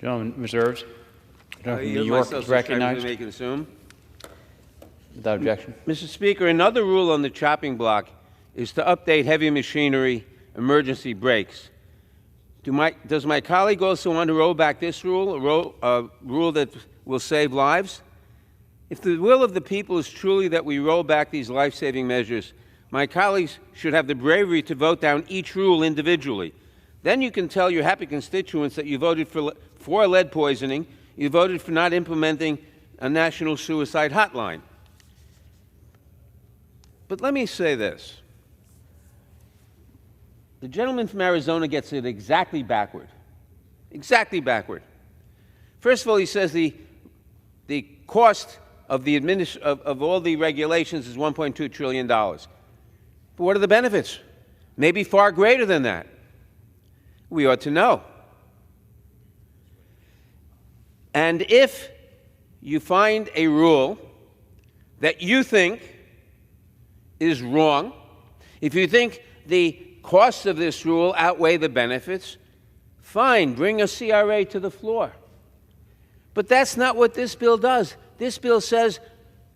Gentleman reserves. Gentleman from New yield York myself is to the Secretary recognized. may consume. Without objection. Mr. Speaker, another rule on the chopping block is to update heavy machinery emergency brakes. Does my colleague also want to roll back this rule, a rule that will save lives? If the will of the people is truly that we roll back these life-saving measures, my colleagues should have the bravery to vote down each rule individually. Then you can tell your happy constituents that you voted for lead poisoning, you voted for not implementing a national suicide hotline. But let me say this. The gentleman from Arizona gets it exactly backward. Exactly backward. First of all, he says the cost of all the regulations is $1.2 trillion. But what are the benefits? Maybe far greater than that. We ought to know. And if you find a rule that you think is wrong, if you think the costs of this rule outweigh the benefits, fine, bring a CRA to the floor. But that's not what this bill does. This bill says,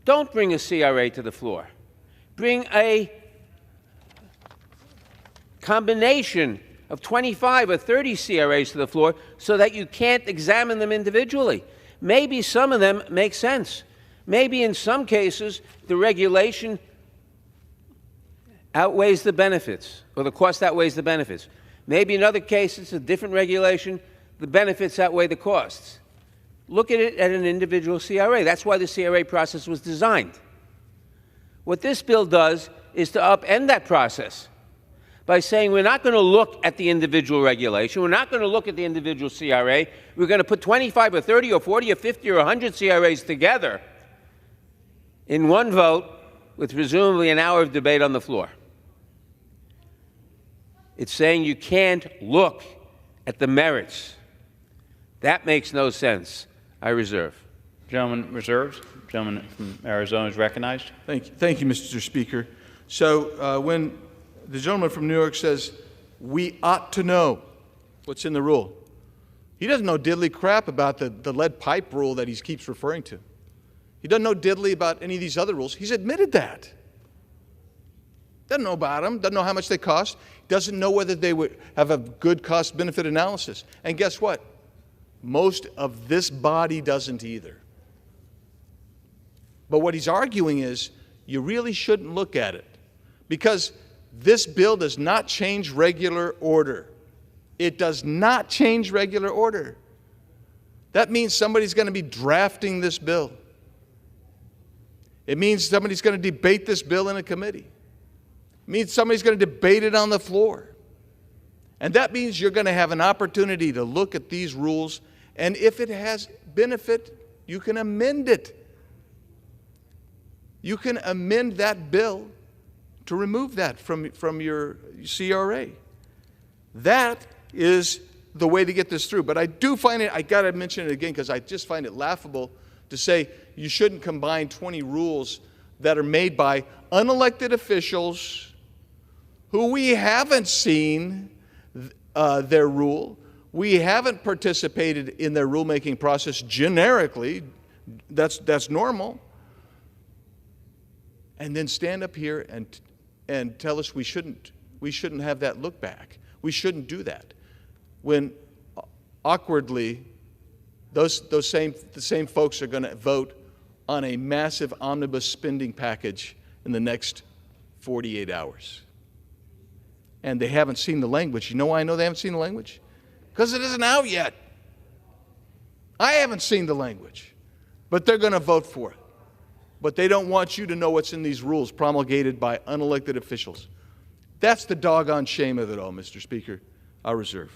don't bring a CRA to the floor. Bring a combination of 25 or 30 CRAs to the floor so that you can't examine them individually. Maybe some of them make sense. Maybe in some cases the regulation outweighs the benefits, or the cost outweighs the benefits. Maybe in other cases, a different regulation, the benefits outweigh the costs. Look at it at an individual CRA. That's why the CRA process was designed. What this bill does is to upend that process by saying we're not going to look at the individual regulation, we're not going to look at the individual CRA, we're going to put 25 or 30 or 40 or 50 or 100 CRAs together in one vote with presumably an hour of debate on the floor. It's saying you can't look at the merits. That makes no sense. I reserve. Gentleman reserves. Gentleman from Arizona is recognized. Thank you, Mr. Speaker. So when the gentleman from New York says, we ought to know what's in the rule, he doesn't know diddly crap about the lead pipe rule that he keeps referring to. He doesn't know diddly about any of these other rules. He's admitted that. Doesn't know about them, doesn't know how much they cost, doesn't know whether they would have a good cost-benefit analysis. And guess what? Most of this body doesn't either. But what he's arguing is you really shouldn't look at it because this bill does not change regular order. It does not change regular order. That means somebody's going to be drafting this bill. It means somebody's going to debate this bill in a committee. It means somebody's going to debate it on the floor. And that means you're going to have an opportunity to look at these rules, and if it has benefit, you can amend it. You can amend that bill to remove that from your CRA. That is the way to get this through. But I do find it, I got to mention it again because I just find it laughable to say you shouldn't combine 20 rules that are made by unelected officials who we haven't seen their rule. We haven't participated in their rulemaking process generically. That's normal. And then stand up here and tell us we shouldn't have that look back. We shouldn't do that. When awkwardly, the same folks are going to vote on a massive omnibus spending package in the next 48 hours. And they haven't seen the language. You know why I know they haven't seen the language? Because it isn't out yet. I haven't seen the language. But they're going to vote for it. But they don't want you to know what's in these rules promulgated by unelected officials. That's the doggone shame of it all, Mr. Speaker. I'll reserve.